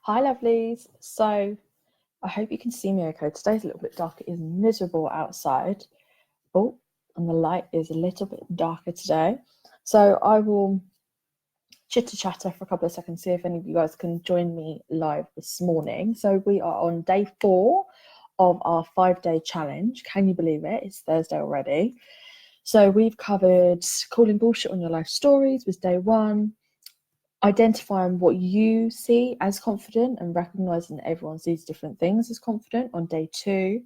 Hi, lovelies. So I hope you can see me okay. Today's a little bit dark. It is miserable outside. Oh, and the light is a little bit darker today. So I will chitter chatter for a couple of seconds, see if any of you guys can join me live this morning. So we are on day 4 of our 5-day challenge. Can you believe it? It's Thursday already. So we've covered calling bullshit on your life stories was day 1. Identifying what you see as confident and recognizing that everyone sees different things as confident on day 2.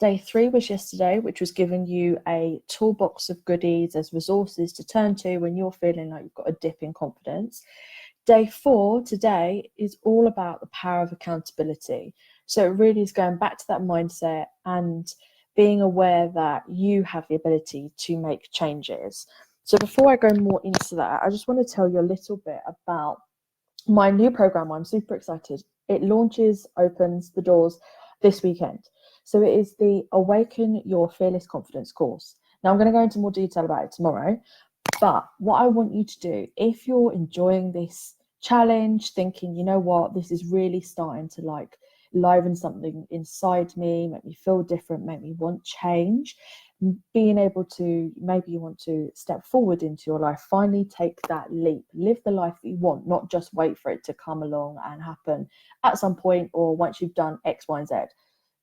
Day 3 was yesterday, which was giving you a toolbox of goodies as resources to turn to when you're feeling like you've got a dip in confidence. Day 4 today is all about the power of accountability. So it really is going back to that mindset and being aware that you have the ability to make changes. So before I go more into that, I just want to tell you a little bit about my new program. I'm super excited. It opens the doors this weekend. So it is the Awaken Your Fearless Confidence course. Now I'm going to go into more detail about it tomorrow. But what I want you to do, if you're enjoying this challenge, thinking, you know what, this is really starting to like liven something inside me, make me feel different, make me want change, being able to, maybe you want to step forward into your life, finally take that leap, live the life that you want, not just wait for it to come along and happen at some point or once you've done X, Y, and Z.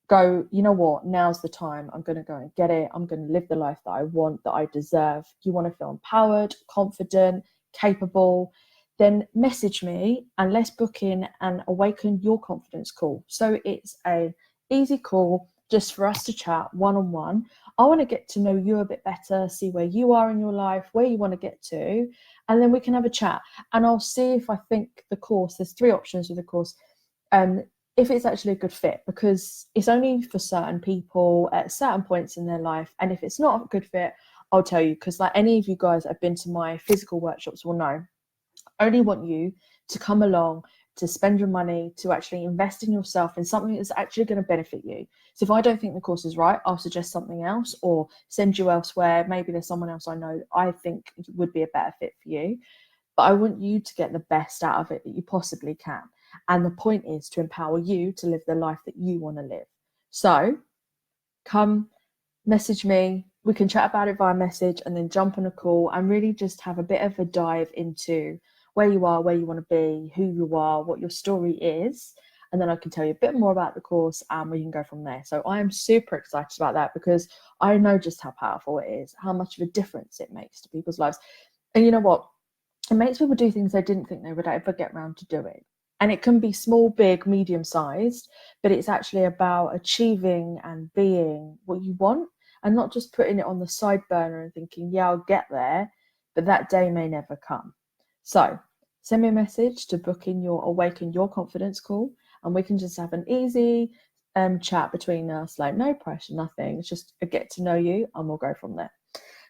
Go, you know what, now's the time. I'm going to go and get it. I'm going to live the life that I want, that I deserve. You want to feel empowered, confident, capable, then message me and let's book in an Awaken Your Confidence call. So it's an easy call just for us to chat one-on-one. I want to get to know you a bit better, see where you are in your life, where you want to get to, and then we can have a chat. And I'll see if I think the course, there's 3 options with the course, if it's actually a good fit, because it's only for certain people at certain points in their life. And if it's not a good fit, I'll tell you, because like any of you guys that have been to my physical workshops will know, I only want you to come along, to spend your money, to actually invest in yourself in something that's actually going to benefit you. So if I don't think the course is right, I'll suggest something else or send you elsewhere. Maybe there's someone else I know that I think would be a better fit for you. But I want you to get the best out of it that you possibly can. And the point is to empower you to live the life that you want to live. So come message me. We can chat about it via message and then jump on a call and really just have a bit of a dive into where you are, where you want to be, who you are, what your story is. And then I can tell you a bit more about the course and we can go from there. So I am super excited about that because I know just how powerful it is, how much of a difference it makes to people's lives. And you know what? It makes people do things they didn't think they would ever get around to doing. And it can be small, big, medium-sized, but it's actually about achieving and being what you want and not just putting it on the side burner and thinking, yeah, I'll get there, but that day may never come. So send me a message to book in your Awaken Your Confidence call, and we can just have an easy chat between us, like no pressure, nothing. It's just a get to know you, and we'll go from there.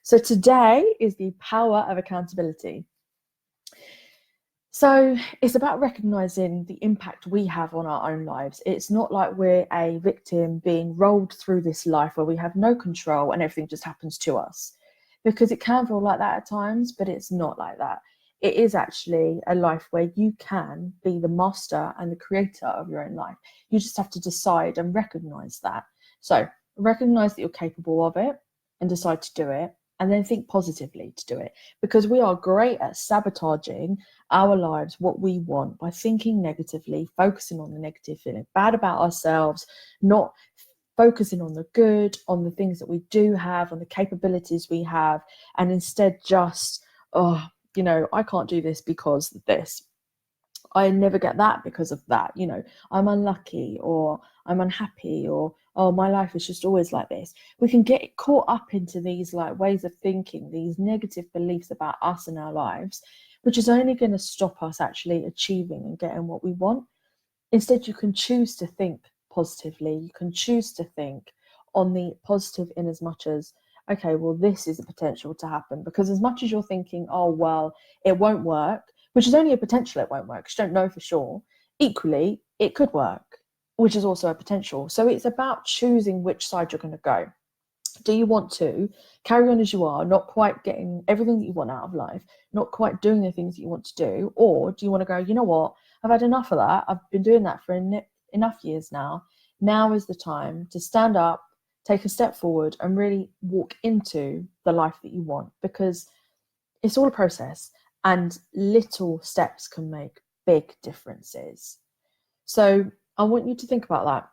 So today is the power of accountability. So it's about recognizing the impact we have on our own lives. It's not like we're a victim being rolled through this life where we have no control and everything just happens to us. Because it can feel like that at times, but it's not like that. It is actually a life where you can be the master and the creator of your own life. You just have to decide and recognize that. So recognize that you're capable of it and decide to do it. And then think positively to do it, because we are great at sabotaging our lives, what we want, by thinking negatively, focusing on the negative, feeling bad about ourselves, not focusing on the good, on the things that we do have, on the capabilities we have, and instead just, oh, you know, I can't do this because of this. I never get that because of that. You know, I'm unlucky or I'm unhappy or, oh, my life is just always like this. We can get caught up into these like ways of thinking, these negative beliefs about us and our lives, which is only going to stop us actually achieving and getting what we want. Instead, you can choose to think positively. You can choose to think on the positive in as much as, okay, well, this is a potential to happen. Because as much as you're thinking, oh, well, it won't work, which is only a potential it won't work, because you don't know for sure. Equally, it could work, which is also a potential. So it's about choosing which side you're going to go. Do you want to carry on as you are, not quite getting everything that you want out of life, not quite doing the things that you want to do? Or do you want to go, you know what, I've had enough of that. I've been doing that for enough years now. Now is the time to stand up, take a step forward, and really walk into the life that you want, because it's all a process and little steps can make big differences. So I want you to think about that.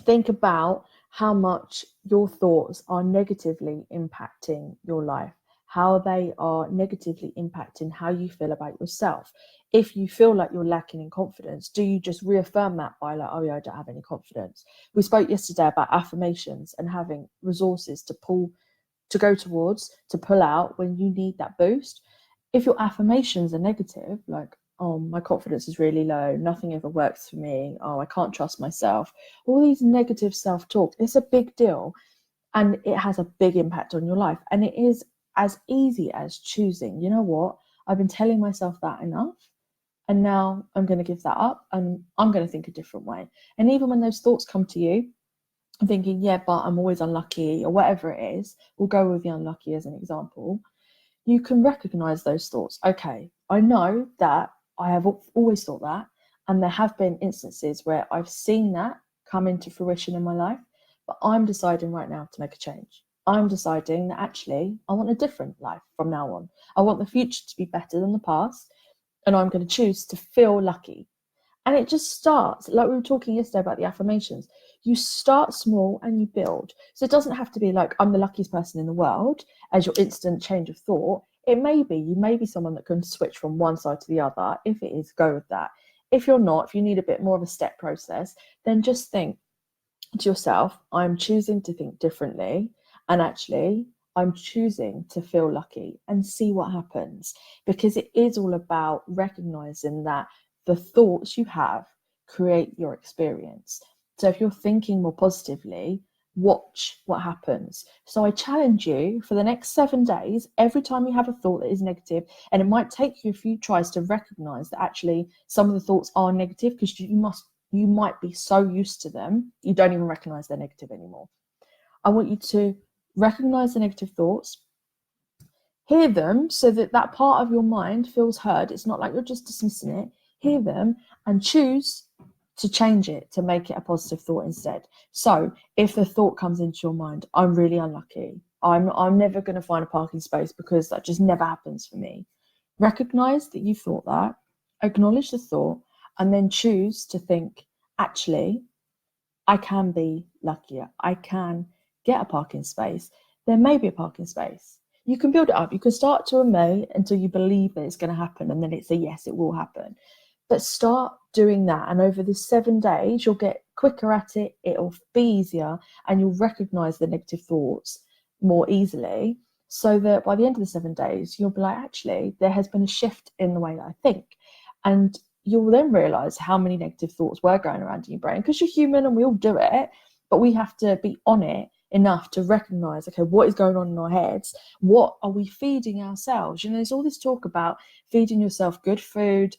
Think about how much your thoughts are negatively impacting your life, how they are negatively impacting how you feel about yourself. If you feel like you're lacking in confidence, do you just reaffirm that by like, oh yeah, I don't have any confidence? We spoke yesterday about affirmations and having resources to go towards, to pull out when you need that boost. If your affirmations are negative, like, oh, my confidence is really low, nothing ever works for me, oh, I can't trust myself, all these negative self-talk, it's a big deal and it has a big impact on your life. And it is as easy as choosing, you know what, I've been telling myself that enough, and now I'm going to give that up and I'm going to think a different way. And even when those thoughts come to you, I'm thinking, yeah, but I'm always unlucky, or whatever it is, we'll go with the unlucky as an example. You can recognize those thoughts. Okay, I know that I have always thought that, and there have been instances where I've seen that come into fruition in my life, but I'm deciding right now to make a change. I'm deciding that actually I want a different life from now on. I want the future to be better than the past, and I'm going to choose to feel lucky. And it just starts, like we were talking yesterday about the affirmations. You start small and you build. So it doesn't have to be like, I'm the luckiest person in the world as your instant change of thought. It may be, you may be someone that can switch from one side to the other. If it is, go with that. If you're not, if you need a bit more of a step process, then just think to yourself, I'm choosing to think differently. And actually, I'm choosing to feel lucky, and see what happens. Because it is all about recognizing that the thoughts you have create your experience. So if you're thinking more positively, watch what happens. So I challenge you for the next 7 days, every time you have a thought that is negative, and it might take you a few tries to recognize that actually some of the thoughts are negative, because you might be so used to them, you don't even recognize they're negative anymore. I want you to recognize the negative thoughts, hear them so that that part of your mind feels heard. It's not like you're just dismissing it. Hear them and choose to change it, to make it a positive thought instead. So if the thought comes into your mind, I'm really unlucky, I'm never going to find a parking space because that just never happens for me. Recognize that you thought that, acknowledge the thought, and then choose to think, actually, I can be luckier. I can get a parking space. There may be a parking space. You can build it up. You can start to a may until you believe that it's going to happen, and then it's a yes, it will happen. But start doing that, and over the 7 days, you'll get quicker at it. It'll be easier, and you'll recognize the negative thoughts more easily, so that by the end of the 7 days, you'll be like, actually, there has been a shift in the way that I think. And you'll then realize how many negative thoughts were going around in your brain, because you're human and we all do it, but we have to be on it enough to recognize, okay, what is going on in our heads? What are we feeding ourselves? There's all this talk about feeding yourself good food,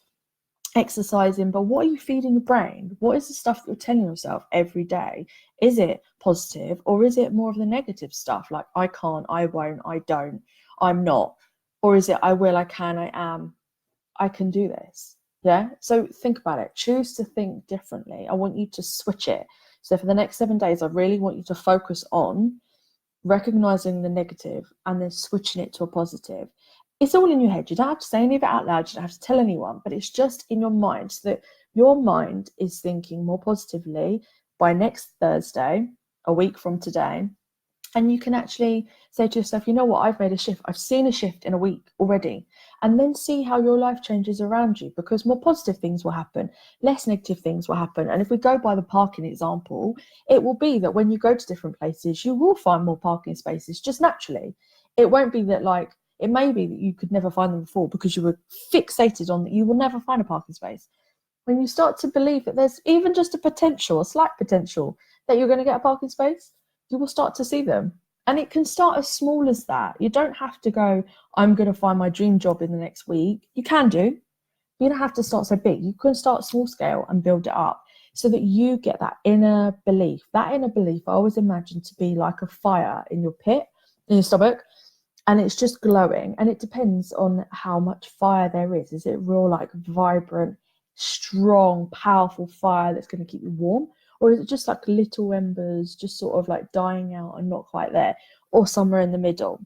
exercising, but what are you feeding your brain? What is the stuff that you're telling yourself every day? Is it positive, or is it more of the negative stuff, like I can't, I won't, I don't, I'm not? Or is it I will, I can, I am, I can do this? Yeah. So think about it. Choose to think differently. I want you to switch it. So for the next 7 days, I really want you to focus on recognizing the negative and then switching it to a positive. It's all in your head. You don't have to say any of it out loud. You don't have to tell anyone, but it's just in your mind, so that your mind is thinking more positively by next Thursday, a week from today. And you can actually say to yourself, you know what, I've made a shift. I've seen a shift in a week already. And then see how your life changes around you, because more positive things will happen, less negative things will happen. And if we go by the parking example, it will be that when you go to different places, you will find more parking spaces just naturally. It won't be that, like, it may be that you could never find them before because you were fixated on that you will never find a parking space. When you start to believe that there's even just a potential, a slight potential, that you're going to get a parking space, you will start to see them. And it can start as small as that. You don't have to go, I'm going to find my dream job in the next week. You can do. You don't have to start so big. You can start small scale and build it up so that you get that inner belief. That inner belief I always imagine to be like a fire in your pit, in your stomach, and it's just glowing. And it depends on how much fire there is. Is it real, like, vibrant, strong, powerful fire that's going to keep you warm? Or is it just like little embers, just sort of like dying out and not quite there, or somewhere in the middle?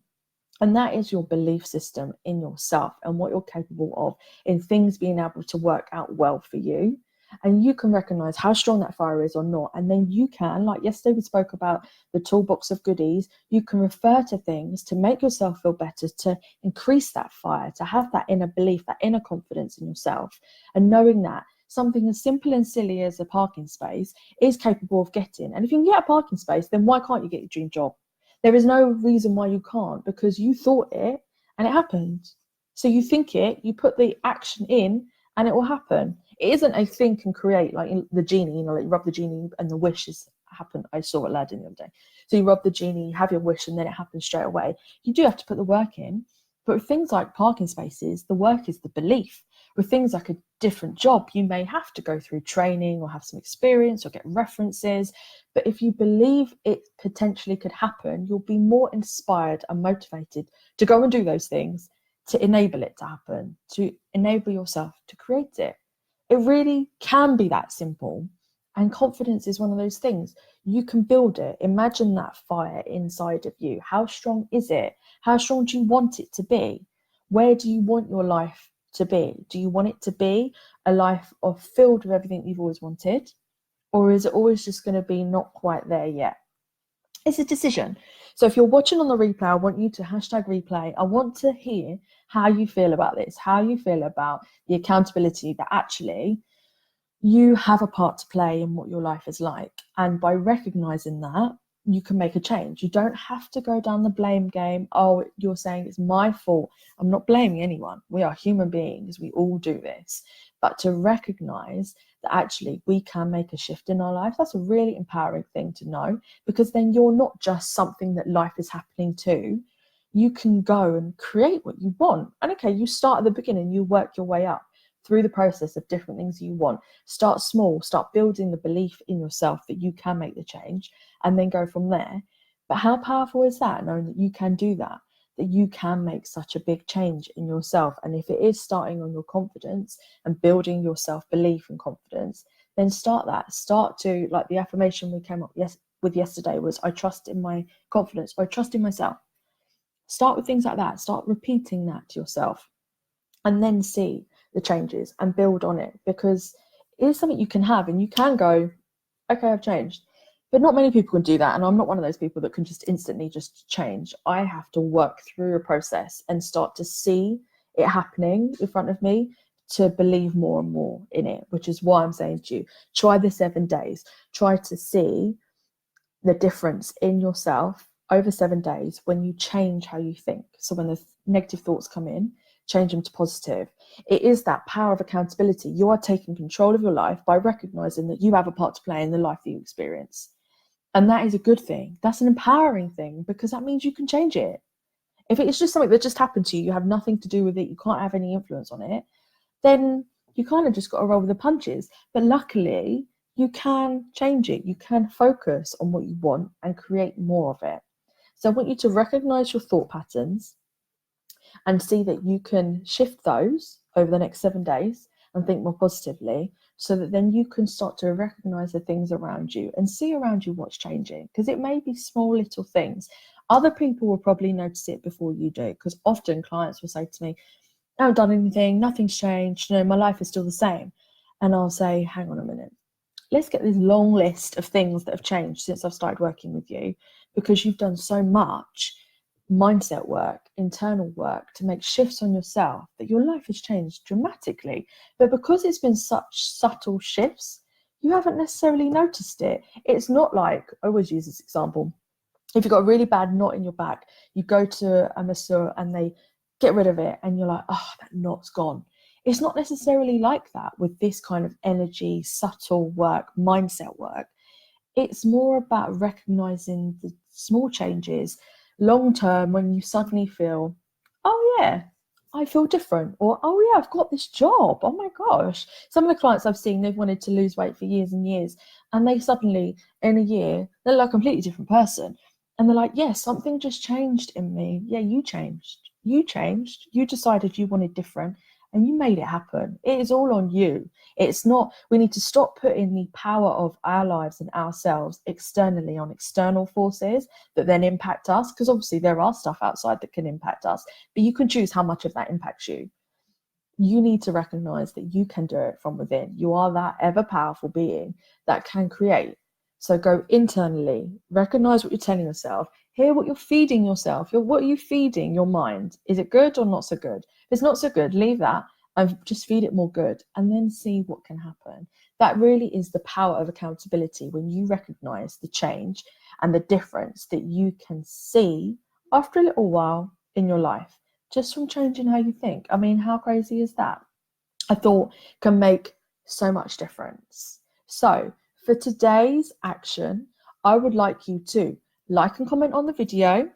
And that is your belief system in yourself and what you're capable of in things being able to work out well for you. And you can recognize how strong that fire is or not. And then you can, like yesterday we spoke about the toolbox of goodies, you can refer to things to make yourself feel better, to increase that fire, to have that inner belief, that inner confidence in yourself. And knowing that something as simple and silly as a parking space is capable of getting. And if you can get a parking space, then why can't you get your dream job? There is no reason why you can't, because you thought it and it happened. So you think it, you put the action in, and it will happen. It isn't a think and create like the genie, like you rub the genie and the wish has happened. I saw Aladdin the other day. So you rub the genie, you have your wish, and then it happens straight away. You do have to put the work in. But with things like parking spaces, the work is the belief. With things like a different job, you may have to go through training or have some experience or get references. But if you believe it potentially could happen, you'll be more inspired and motivated to go and do those things, to enable it to happen, to enable yourself to create it. It really can be that simple. And confidence is one of those things. You can build it. Imagine that fire inside of you. How strong is it? How strong do you want it to be? Where do you want your life to be? Do you want it to be a life filled with everything you've always wanted? Or is it always just going to be not quite there yet? It's a decision. So if you're watching on the replay, I want you to #replay. I want to hear how you feel about this, how you feel about the accountability that actually you have a part to play in what your life is like. And by recognizing that, you can make a change. You don't have to go down the blame game. Oh, you're saying it's my fault. I'm not blaming anyone. We are human beings. We all do this. But to recognize that actually we can make a shift in our life, that's a really empowering thing to know, because then you're not just something that life is happening to. You can go and create what you want. And okay, you start at the beginning, you work your way up through the process of different things you want. Start small, start building the belief in yourself that you can make the change, and then go from there. But how powerful is that, knowing that you can do that, that you can make such a big change in yourself? And if it is starting on your confidence and building your self-belief and confidence, then start that. Start to, like the affirmation we came up with yesterday was, I trust in my confidence, or I trust in myself. Start with things like that. Start repeating that to yourself, and then see the changes and build on it, because it is something you can have, and you can go, okay, I've changed. But not many people can do that, and I'm not one of those people that can just instantly just change. I have to work through a process and start to see it happening in front of me, to believe more and more in it, which is why I'm saying to you, try the 7 days. Try to see the difference in yourself over 7 days when you change how you think. So when the negative thoughts come in, change them to positive. It is that power of accountability. You are taking control of your life by recognizing that you have a part to play in the life that you experience. And that is a good thing. That's an empowering thing, because that means you can change it. If it's just something that just happened to you, you have nothing to do with it, you can't have any influence on it, then you kind of just got to roll with the punches. But luckily, you can change it. You can focus on what you want and create more of it. So I want you to recognize your thought patterns and see that you can shift those over the next 7 days and think more positively, so that then you can start to recognize the things around you and see around you what's changing, because it may be small little things. Other people will probably notice it before you do, because often clients will say to me, I haven't done anything, nothing's changed, my life is still the same. And I'll say, hang on a minute, let's get this long list of things that have changed since I've started working with you, because you've done so much mindset work, internal work to make shifts on yourself, that your life has changed dramatically. But because it's been such subtle shifts, you haven't necessarily noticed it. It's not like, I always use this example, if you've got a really bad knot in your back, you go to a masseur and they get rid of it, and you're like, oh, that knot's gone. It's not necessarily like that with this kind of energy, subtle work, mindset work. It's more about recognizing the small changes long term, when you suddenly feel, oh yeah, I feel different, or oh yeah, I've got this job. Oh my gosh. Some of the clients I've seen, they've wanted to lose weight for years and years, and they suddenly, in a year, they're like a completely different person. And they're like, yeah, something just changed in me. Yeah, you changed. You changed. You decided you wanted different, and you made it happen. It is all on you. It's not, we need to stop putting the power of our lives and ourselves externally on external forces that then impact us, because obviously there are stuff outside that can impact us, but you can choose how much of that impacts you. You need to recognize that you can do it from within. You are that ever powerful being that can create. So go internally, recognize what you're telling yourself, hear what you're feeding yourself. What are you feeding your mind? Is it good or not so good? If it's not so good, leave that and just feed it more good, and then see what can happen. That really is the power of accountability, when you recognize the change and the difference that you can see after a little while in your life, just from changing how you think. I mean, how crazy is that? I thought can make so much difference. So for today's action, I would like you to like and comment on the video,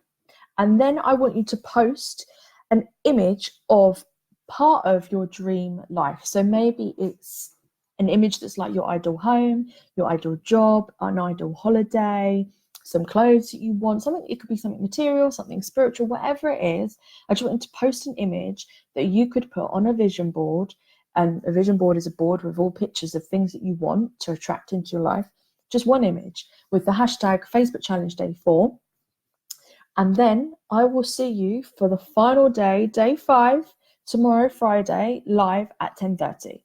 and then I want you to post an image of part of your dream life. So maybe it's an image that's like your ideal home, your ideal job, an ideal holiday, some clothes that you want, something. It could be something material, something spiritual, whatever it is. I just want you to post an image that you could put on a vision board. And a vision board is a board with all pictures of things that you want to attract into your life. Just one image with the hashtag Facebook Challenge Day 4. And then I will see you for the final day, day 5, tomorrow, Friday, live at 10:30.